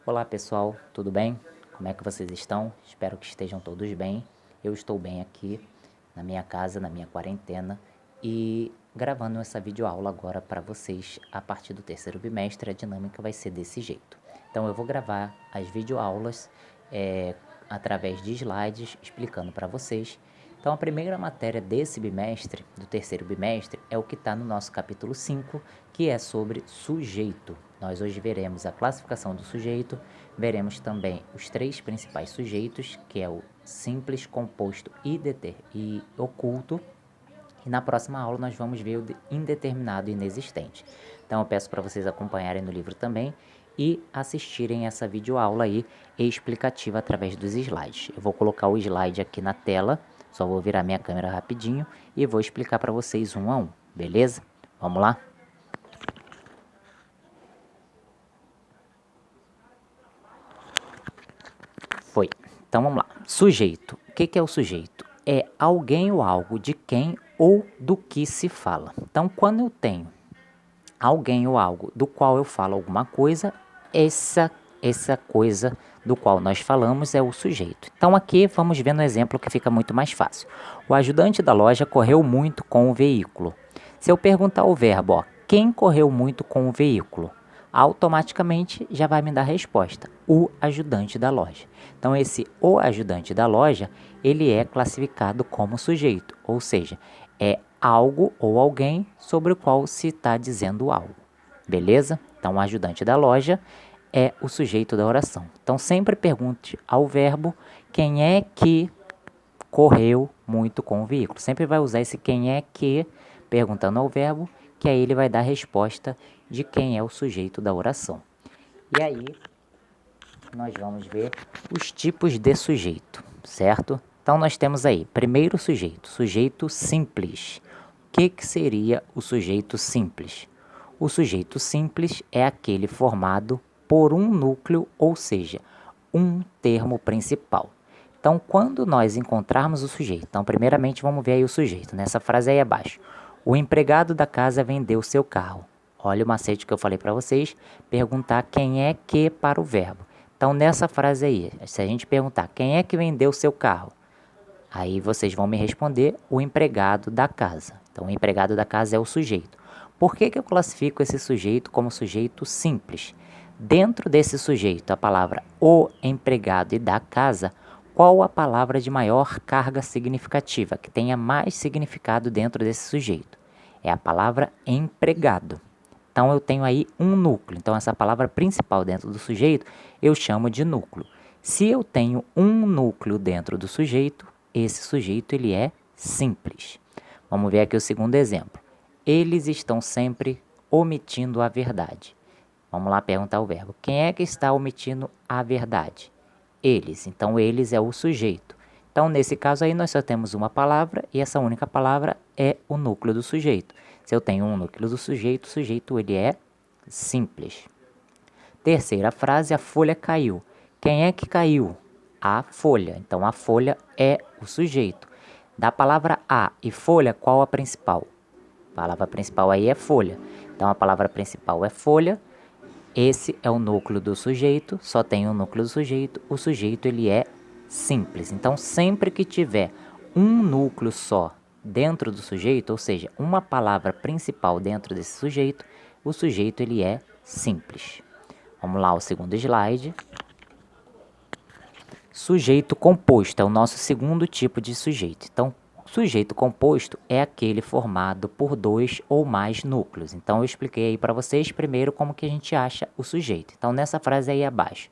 Olá pessoal, tudo bem? Como é que vocês estão? Espero que estejam todos bem. Eu estou bem aqui na minha casa, na minha quarentena e gravando essa videoaula agora para vocês a partir do terceiro bimestre. A dinâmica vai ser desse jeito. Então eu vou gravar as videoaulas através de slides explicando para vocês. Então a primeira matéria desse bimestre, do terceiro bimestre, é o que está no nosso capítulo 5, que é sobre sujeito. Nós hoje veremos a classificação do sujeito, veremos também os três principais sujeitos, que é o simples, composto e oculto. E na próxima aula nós vamos ver o indeterminado e inexistente. Então eu peço para vocês acompanharem no livro também e assistirem essa videoaula aí explicativa através dos slides. Eu vou colocar o slide aqui na tela, só vou virar minha câmera rapidinho e vou explicar para vocês um a um, beleza? Vamos lá? Foi. Então vamos lá. Sujeito. O que é o sujeito? É alguém ou algo de quem ou do que se fala. Então quando eu tenho alguém ou algo do qual eu falo alguma coisa, essa coisa do qual nós falamos é o sujeito. Então aqui vamos ver no exemplo que fica muito mais fácil. O ajudante da loja correu muito com o veículo. Se eu perguntar o verbo, ó, quem correu muito com o veículo? Automaticamente já vai me dar a resposta, o ajudante da loja. Então esse o ajudante da loja, ele é classificado como sujeito, ou seja, é algo ou alguém sobre o qual se está dizendo algo, beleza? Então o ajudante da loja é o sujeito da oração. Então sempre pergunte ao verbo quem é que correu muito com o veículo. Sempre vai usar esse quem é que perguntando ao verbo, que aí ele vai dar a resposta de quem é o sujeito da oração. E aí nós vamos ver os tipos de sujeito, certo? Então nós temos aí, primeiro sujeito simples. O que seria o sujeito simples? O sujeito simples é aquele formado por um núcleo, ou seja, um termo principal. Então, quando nós encontrarmos o sujeito, então primeiramente vamos ver aí o sujeito, nessa frase aí abaixo. O empregado da casa vendeu seu carro. Olha o macete que eu falei para vocês, perguntar quem é que para o verbo. Então, nessa frase aí, se a gente perguntar quem é que vendeu seu carro, aí vocês vão me responder o empregado da casa. Então, o empregado da casa é o sujeito. Por que eu classifico esse sujeito como sujeito simples? Dentro desse sujeito, a palavra o empregado e da casa, qual a palavra de maior carga significativa, que tenha mais significado dentro desse sujeito? É a palavra empregado. Então eu tenho aí um núcleo. Então essa palavra principal dentro do sujeito eu chamo de núcleo. Se eu tenho um núcleo dentro do sujeito, esse sujeito ele é simples. Vamos ver aqui o segundo exemplo. Eles estão sempre omitindo a verdade. Vamos lá perguntar o verbo. Quem é que está omitindo a verdade? Eles. Então eles é o sujeito. Então nesse caso aí nós só temos uma palavra e essa única palavra é o núcleo do sujeito. Se eu tenho um núcleo do sujeito, o sujeito ele é simples. Terceira frase, a folha caiu. Quem é que caiu? A folha. Então a folha é o sujeito. Da palavra a e folha, qual a principal? A palavra principal aí é folha. Então a palavra principal é folha. Esse é o núcleo do sujeito, só tem o núcleo do sujeito. O sujeito ele é simples. Então sempre que tiver um núcleo só dentro do sujeito, ou seja, uma palavra principal dentro desse sujeito, o sujeito ele é simples. Vamos lá, o segundo slide. Sujeito composto é o nosso segundo tipo de sujeito. Então, sujeito composto é aquele formado por dois ou mais núcleos. Então, eu expliquei aí para vocês primeiro como que a gente acha o sujeito. Então, nessa frase aí abaixo,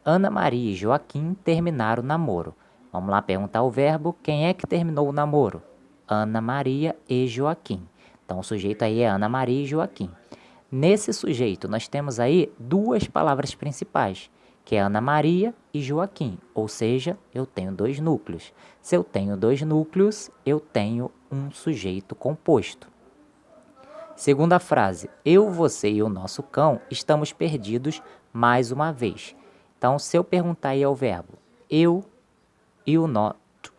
Ana Maria e Joaquim terminaram o namoro. Vamos lá perguntar o verbo, quem é que terminou o namoro? Ana Maria e Joaquim. Então, o sujeito aí é Ana Maria e Joaquim. Nesse sujeito, nós temos aí duas palavras principais, que é Ana Maria e Joaquim, ou seja, eu tenho dois núcleos. Se eu tenho dois núcleos, eu tenho um sujeito composto. Segunda frase, eu, você e o nosso cão estamos perdidos mais uma vez. Então, se eu perguntar aí ao verbo, eu e o nosso...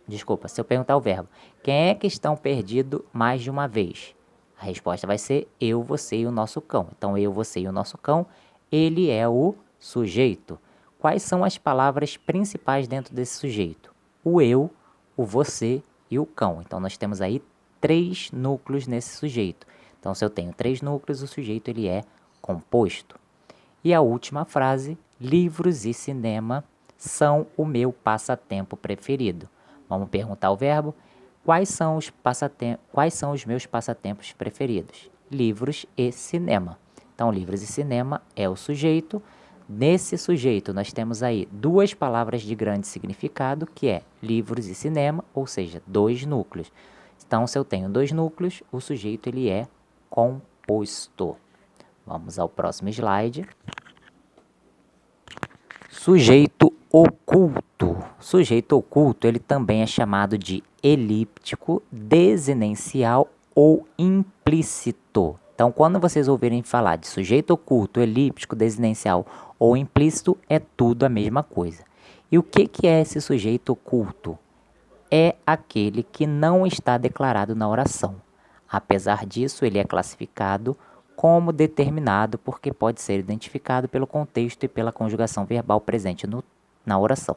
Desculpa, se eu perguntar ao verbo, quem é que estão perdidos mais de uma vez? A resposta vai ser eu, você e o nosso cão. Então, eu, você e o nosso cão, ele é o sujeito, quais são as palavras principais dentro desse sujeito? O eu, o você e o cão. Então, nós temos aí 3 núcleos nesse sujeito. Então, se eu tenho 3 núcleos, o sujeito ele é composto. E a última frase, livros e cinema são o meu passatempo preferido. Vamos perguntar o verbo. Quais são os meus passatempos preferidos? Livros e cinema. Então, livros e cinema é o sujeito. Nesse sujeito, nós temos aí 2 palavras de grande significado, que é livros e cinema, ou seja, 2 núcleos. Então, se eu tenho 2 núcleos, o sujeito ele é composto. Vamos ao próximo slide. Sujeito oculto. Sujeito oculto, ele também é chamado de elíptico, desinencial ou implícito. Então, quando vocês ouvirem falar de sujeito oculto, elíptico, desinencial ou implícito, é tudo a mesma coisa. E o que é esse sujeito oculto? É aquele que não está declarado na oração. Apesar disso, ele é classificado como determinado porque pode ser identificado pelo contexto e pela conjugação verbal presente na oração.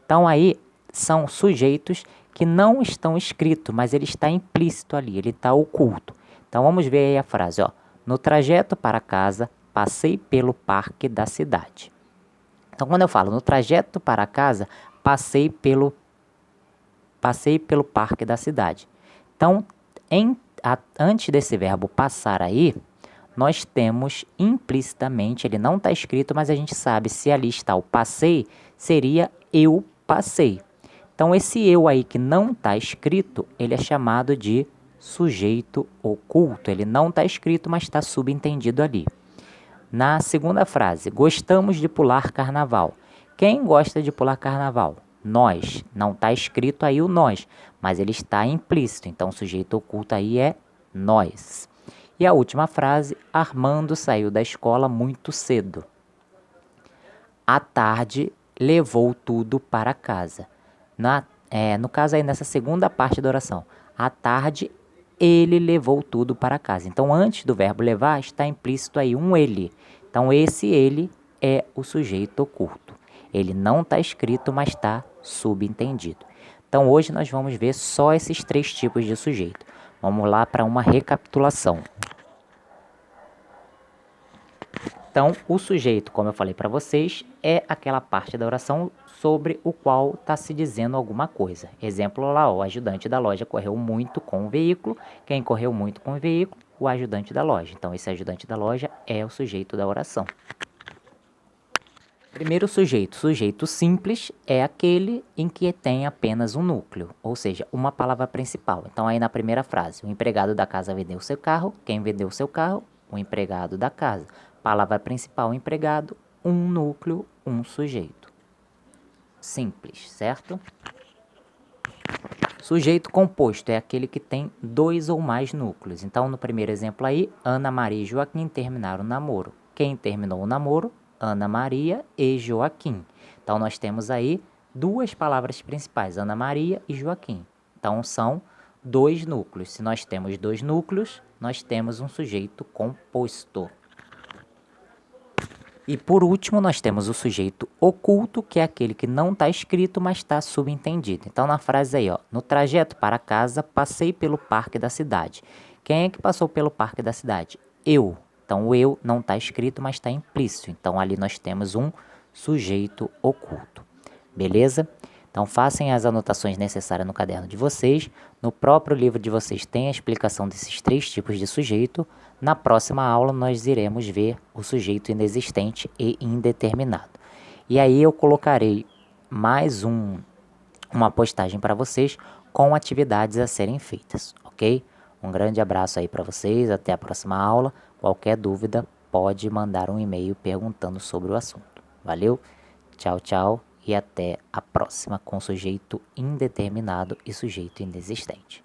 Então, aí são sujeitos que não estão escritos, mas ele está implícito ali, ele está oculto. Então, vamos ver aí a frase, ó. No trajeto para casa, passei pelo parque da cidade. Então, quando eu falo no trajeto para casa, passei pelo parque da cidade. Então, antes desse verbo passar aí, nós temos implicitamente, ele não está escrito, mas a gente sabe se ali está o passei, seria eu passei. Então, esse eu aí que não está escrito, ele é chamado de sujeito oculto. Ele não está escrito, mas está subentendido ali. Na segunda frase, gostamos de pular carnaval. Quem gosta de pular carnaval? Nós. Não está escrito aí o nós, mas ele está implícito. Então, o sujeito oculto aí é nós. E a última frase, Armando saiu da escola muito cedo. À tarde, levou tudo para casa. No caso aí, nessa segunda parte da oração, à tarde, ele levou tudo para casa. Então, antes do verbo levar, está implícito aí um ele. Então, esse ele é o sujeito oculto. Ele não está escrito, mas está subentendido. Então, hoje nós vamos ver só esses 3 tipos de sujeito. Vamos lá para uma recapitulação. Então, o sujeito, como eu falei para vocês, é aquela parte da oração sobre o qual está se dizendo alguma coisa. Exemplo lá, o ajudante da loja correu muito com o veículo. Quem correu muito com o veículo? O ajudante da loja. Então, esse ajudante da loja é o sujeito da oração. Primeiro sujeito simples, é aquele em que tem apenas um núcleo, ou seja, uma palavra principal. Então, aí na primeira frase, o empregado da casa vendeu seu carro. Quem vendeu seu carro? O empregado da casa. Palavra principal, empregado, um núcleo, um sujeito. Simples, certo? Sujeito composto é aquele que tem 2 ou mais núcleos. Então, no primeiro exemplo aí, Ana Maria e Joaquim terminaram o namoro. Quem terminou o namoro? Ana Maria e Joaquim. Então, nós temos aí 2 palavras principais, Ana Maria e Joaquim. Então, são 2 núcleos. Se nós temos 2 núcleos, nós temos um sujeito composto. E por último, nós temos o sujeito oculto, que é aquele que não está escrito, mas está subentendido. Então, na frase aí, ó, no trajeto para casa, passei pelo parque da cidade. Quem é que passou pelo parque da cidade? Eu. Então, o eu não está escrito, mas está implícito. Então, ali nós temos um sujeito oculto. Beleza? Então, façam as anotações necessárias no caderno de vocês. No próprio livro de vocês tem a explicação desses 3 tipos de sujeito. Na próxima aula, nós iremos ver o sujeito inexistente e indeterminado. E aí eu colocarei mais uma postagem para vocês com atividades a serem feitas, ok? Um grande abraço aí para vocês, até a próxima aula. Qualquer dúvida, pode mandar um e-mail perguntando sobre o assunto. Valeu? Tchau, tchau e até a próxima com sujeito indeterminado e sujeito inexistente.